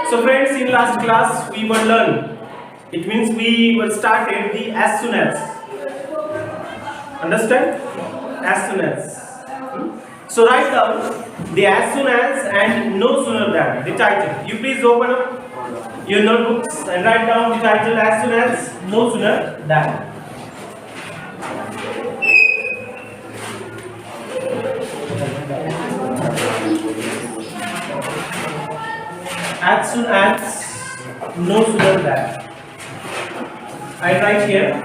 So friends, in last class we were learned. It means we were started the as soon as. Understand? As soon as. So write down the as soon as and no sooner than the title. You please open up your notebooks and write down the title as soon as, no sooner than. As soon as, no sooner than. I write here.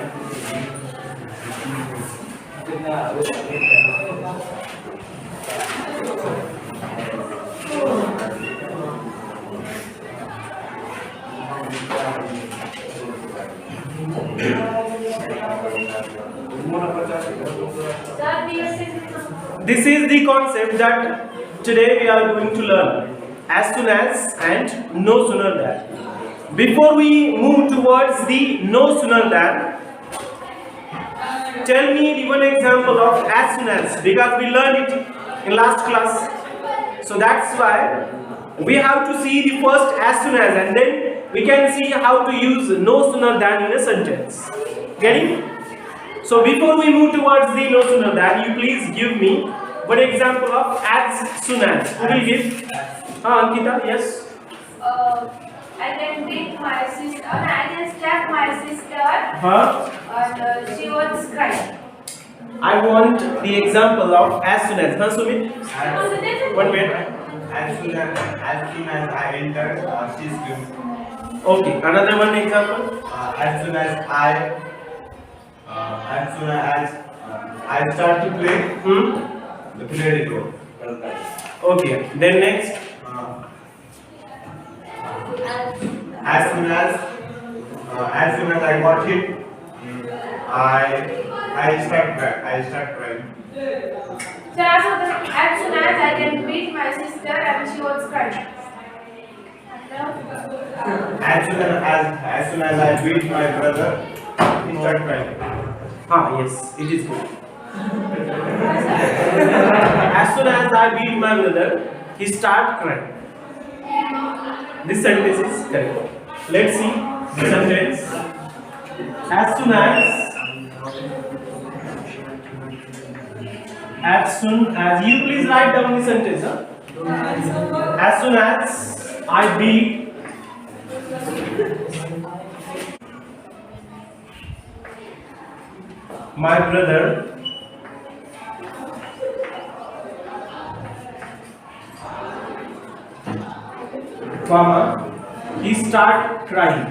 This is the concept that today we are going to learn. As soon as and no sooner than. Before we move towards the no sooner than, tell me the one example of as soon as, because we learned it in last class. So that's why we have to see the first as soon as, and then we can see how to use no sooner than in a sentence. Getting? So before we move towards the no sooner than, you please give me one example of as soon as. Who will give? Ankita, yes. I can beat my sister. I can slap my sister. And she was crying. I want the example of as soon as. Sumit? 1 minute. As soon as I entered, she screamed. Okay, another one example. As soon as I start to play, the player will go. Okay, then next. As soon as I got hit, I start crying. So as soon as I can beat my sister and she was crying. As soon as I beat my brother, he started crying. Yes, it is good. As soon as I beat my brother, he started crying. This sentence is correct. Let's see the sentence. As soon as you please write down the sentence. As soon as I beat my brother, he start crying.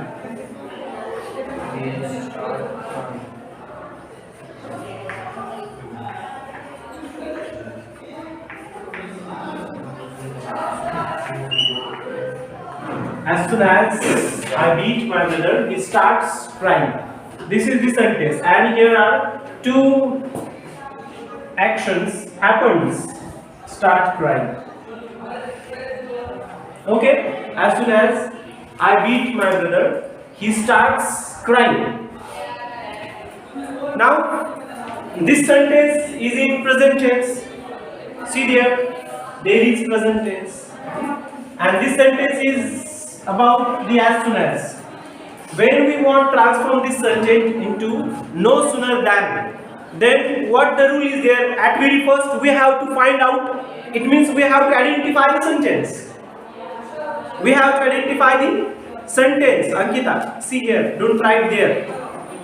As soon as I beat my brother, he starts crying. This is the sentence, and here are two actions happens. Start crying. Okay. As soon as I beat my brother, he starts crying. Now, this sentence is in present tense. See there is present tense. And this sentence is about the as soon as. When we want to transform this sentence into no sooner than, then what the rule is there? At very first, we have to find out. It means we have to identify the sentence. We have to identify the sentence. Ankita, see here. Don't write there.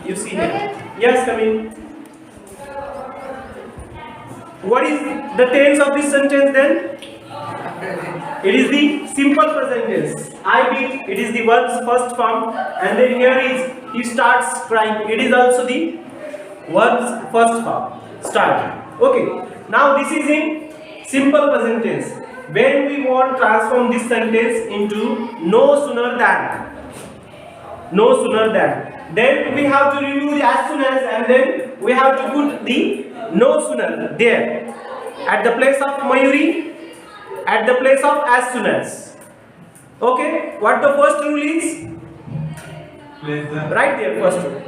You see here. Yes, come in. What is the tense of this sentence then? It is the simple present tense. I beat, it is the verb's first form, and then here is he starts crying. It is also the verb's first form. Start. Okay. Now this is in simple present tense. When we want to transform this sentence into no sooner than, then we have to remove the as soon as, and then we have to put the no sooner there at the place of Mayuri, at the place of as soon as. Okay, what the first rule is? Right there, first rule.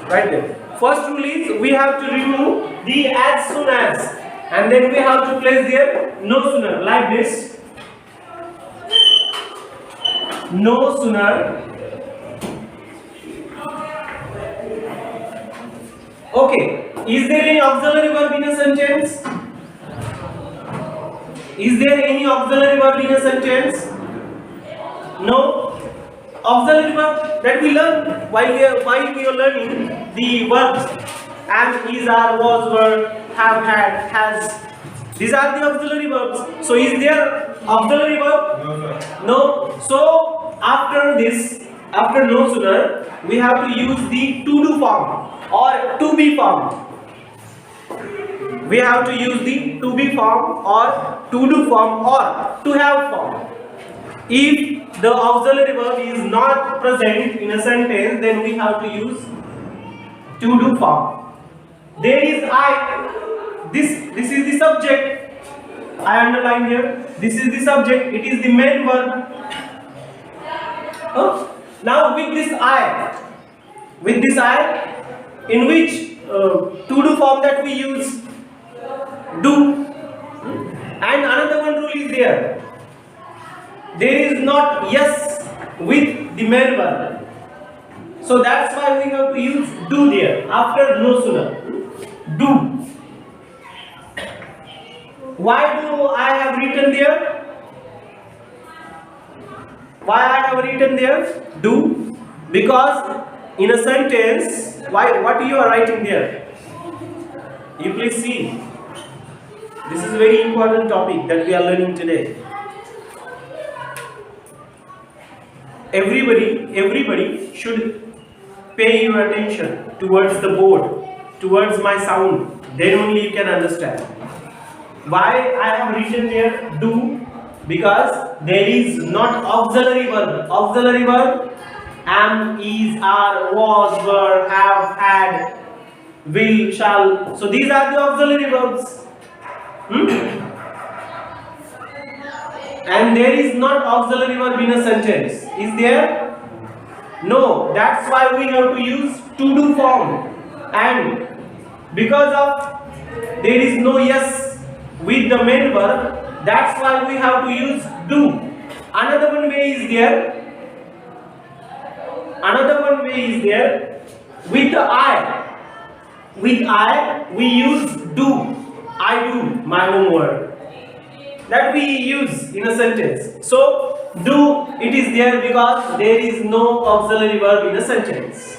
Right there. First rule is we have to remove the as soon as, and then we have to place there no sooner, like this. no sooner. Okay, is there any auxiliary verb in a sentence? Is there any auxiliary verb in a sentence? No. Auxiliary verb that we learn while we are learning the verbs am, is, are, was, were, have, had, has. These are the auxiliary verbs. So is there auxiliary verb? No, sir. No. So after this, after no sooner, we have to use the to do form or to be form. We have to use the to be form or to do form or to have form. If the auxiliary verb is not present in a sentence, then we have to use to do form. There is I. This is the subject. I underline here. This is the subject. It is the main verb. Now with this I, in which to do form that we use do, and another one rule is there. There is not yes with the main verb. So that's why we have to use do there after no sooner. Do. Why do I have written there? Why I have written there? Do. Because in a sentence, what you are writing there? You please see. This is a very important topic that we are learning today. Everybody should pay your attention towards the board, towards my sound. Then only you can understand. Why I have written here do? Because there is not auxiliary verb. Auxiliary verb am, is, are, was, were, have, had, will, shall. So these are the auxiliary verbs. And there is not auxiliary verb in a sentence. Is there? No. That's why we have to use to do form. And because of there is no yes with the main verb, that's why we have to use do. Another one way is there. Another one way is there. With the I. With I, we use do. I do my homework. That we use in a sentence. So, do, it is there because there is no auxiliary verb in a sentence.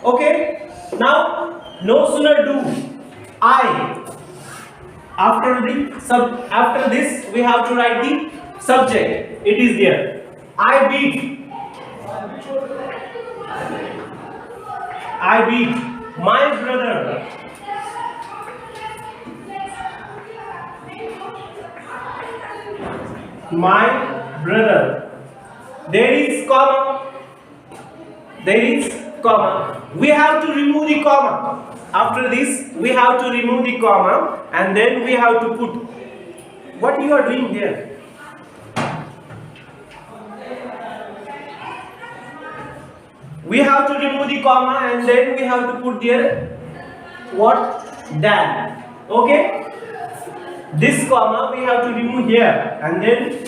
Okay? Now, no sooner do I. After this, we have to write the subject. It is there. I beat. I beat my brother. My brother. There is comma. There is comma. We have to remove the comma. After this, we have to remove the comma and then we have to put what you are doing there. We have to remove the comma and then we have to put there what? Than. Okay? This comma we have to remove here and then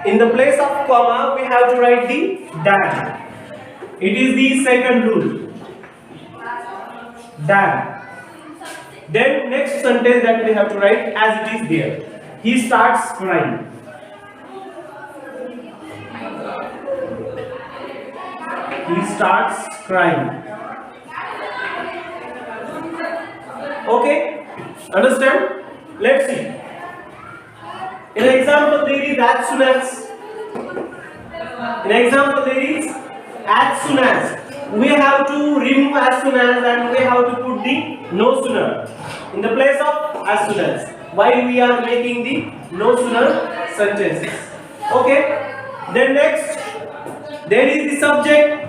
in the place of comma we have to write the than. It is the second rule. Than. Then next sentence that we have to write as it is there. He starts crying. He starts crying. Okay? Understand? Let's see. In an example there is as soon as. In an example there is as soon as. We have to remove as soon as and we have to put the no sooner in the place of as soon as while we are making the no sooner sentences. Okay? Then next there is the subject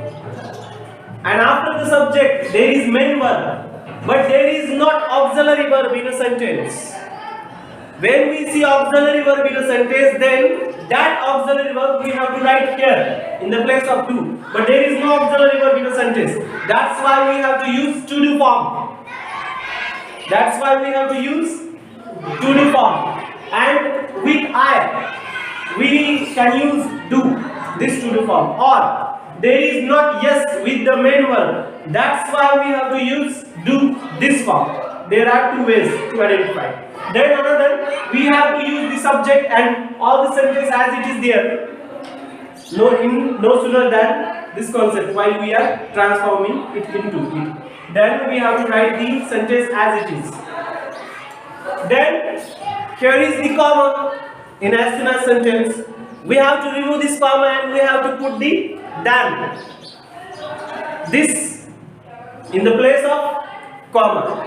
and after the subject there is main verb. But there is not auxiliary verb in a sentence. When we see auxiliary verb in a sentence, then that auxiliary verb we have to write here in the place of do. But there is no auxiliary verb in a sentence. That's why we have to use to do form. That's why we have to use to do form. And with I, we can use do, this to do form, or there is not yes with the main verb, that's why we have to use do, this form. There are two ways to identify. Then another, we have to use the subject and all the sentence as it is there. No sooner than this concept while we are transforming it into it. Then we have to write the sentence as it is. Then here is the comma in as soon as sentence. We have to remove this comma and we have to put the than. This in the place of comma.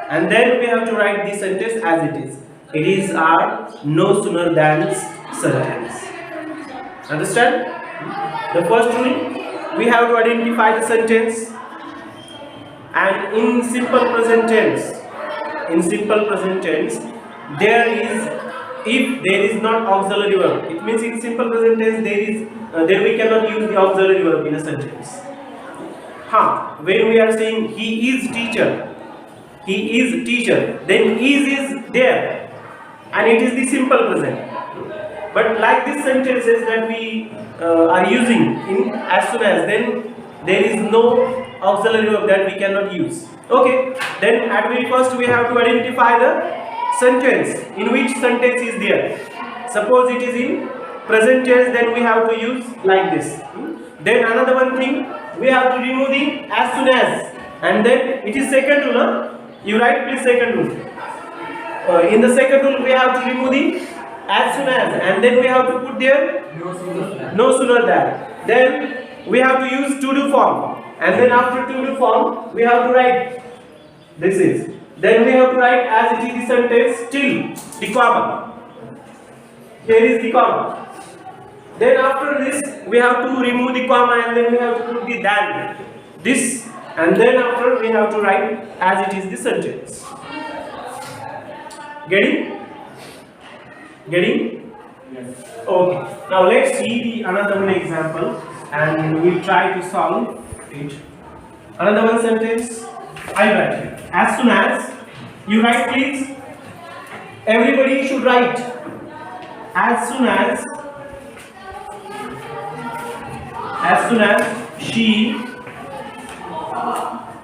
And then we have to write the sentence as it is. It is our no sooner than sentence. Understand? The first rule, we have to identify the sentence, and in simple present tense, there is, if there is not auxiliary verb, it means in simple present tense there we cannot use the auxiliary verb in a sentence. When we are saying he is teacher, then is there, and it is the simple present. But like these sentences that we are using in as soon as, then there is no auxiliary verb that we cannot use. Okay, then at very first we have to identify the sentence, in which sentence is there. Suppose it is in present tense, then we have to use like this. Then another one thing, we have to remove the as soon as, and then it is second rule. You write please second rule. In the second rule we have to remove the as soon as, and then we have to put there no sooner than. Then we have to use to do form, and then after to do form we have to write this is. Then we have to write as it is the sentence till the comma. Here is the comma. Then after this we have to remove the comma and then we have to put the than. This, and then after we have to write as it is the sentence. Getting? Yes. Okay. Now let's see the another one example and we'll try to solve it. Another one sentence I write here. As soon as, you write please. Everybody should write. As soon as she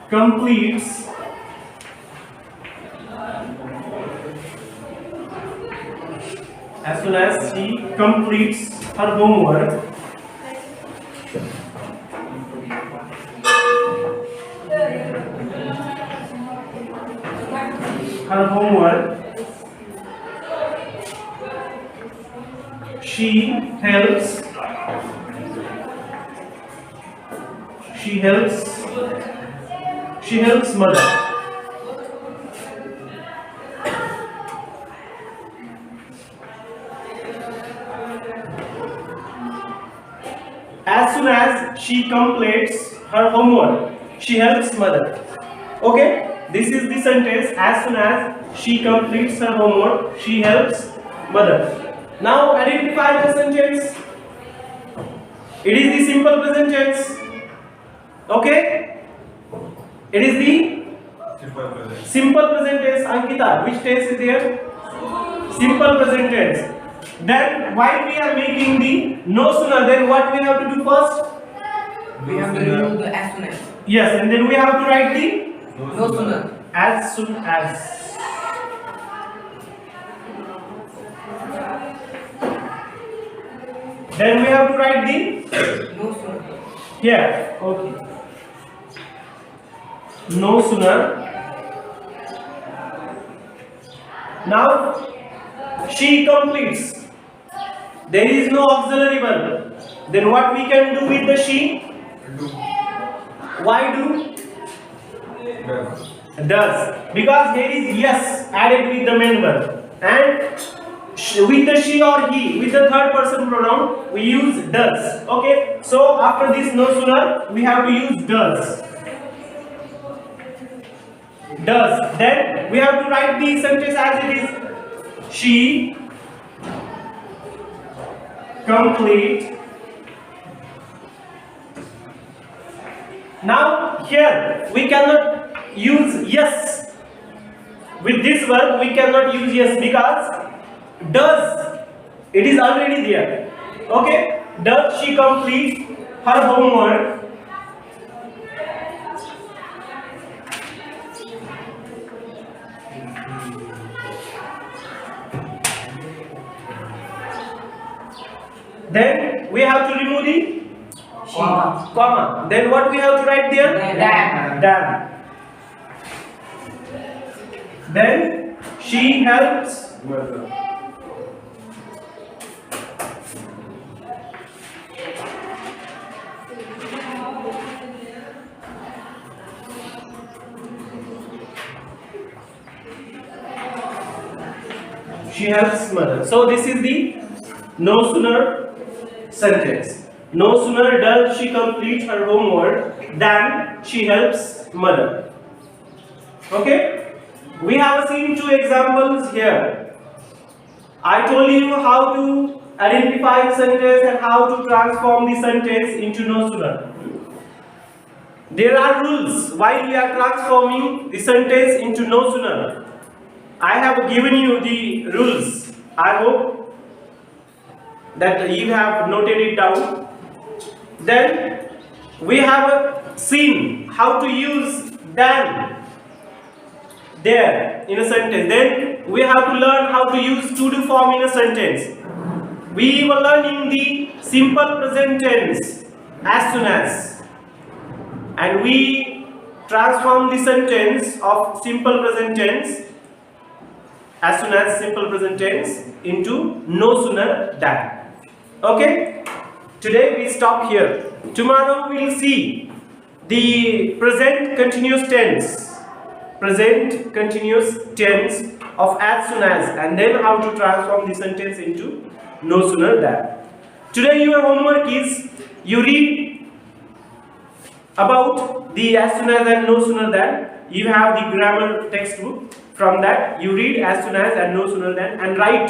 completes her homework, she helps mother. As soon as she completes her homework, she helps mother. Okay, this is the sentence. As soon as she completes her homework, she helps mother. Now identify the sentence. It is the simple present tense. Okay, it is the simple present tense. Ankita, which tense is there? Simple present tense. Then while we are making the no sooner, then what we have to do first? We have to remove the as soon as. Yes, and then we have to write the No sooner. as soon as. Then we have to write the No sooner. here. Okay. No sooner. Now she completes. There is no auxiliary verb. Then what we can do with the she? Why do? Does. Because here is yes added with the main verb. And with the she or he, with the third person pronoun, we use does. Okay. So after this no sooner, we have to use does. Does. Then we have to write the sentence as it is. She complete. Now here we cannot use yes. With this verb we cannot use yes because does, it is already there. Okay. does she complete her homework? Then we have to remove the comma. Then what we have to write there? Than. Then she helps mother. So this is the no sooner sentence. No sooner does she complete her homework than she helps mother. Okay? We have seen two examples here. I told you how to identify the sentence and how to transform the sentence into no sooner. There are rules while we are transforming the sentence into no sooner. I have given you the rules. I hope that you have noted it down. Then we have seen how to use than there in a sentence. Then we have to learn how to use to do form in a sentence. We were learning the simple present tense as soon as, and we transform the sentence of simple present tense as soon as simple present tense into no sooner than. Okay? Today we stop here. Tomorrow we will see the present continuous tense of as soon as, and then how to transform the sentence into no sooner than. Today your homework is you read about the as soon as and no sooner than. You have the grammar textbook. From that you read as soon as and no sooner than and write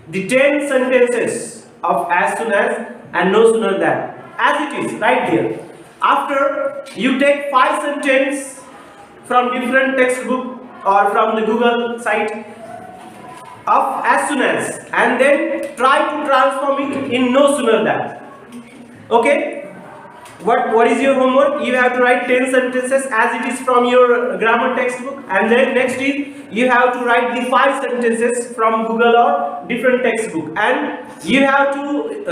the 10 sentences of as soon as and no sooner than as it is right there. After you take 5 sentences from different textbook or from the Google site of as soon as, and then try to transform it in no sooner than. Okay? What is your homework? You have to write 10 sentences as it is from your grammar textbook, and then next is you have to write the 5 sentences from Google or different textbook, and you have to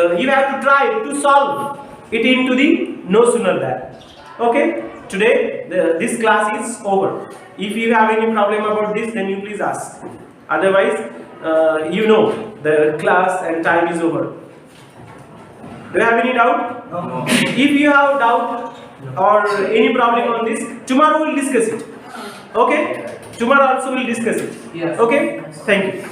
try to solve it into the no sooner than. Okay? Today this class is over. If you have any problem about this, then you please ask. Otherwise, the class and time is over. Do you have any doubt? No. If you have doubt or any problem on this, tomorrow we'll discuss it. Okay? Tomorrow also we'll discuss it. Yes. Okay? Thank you.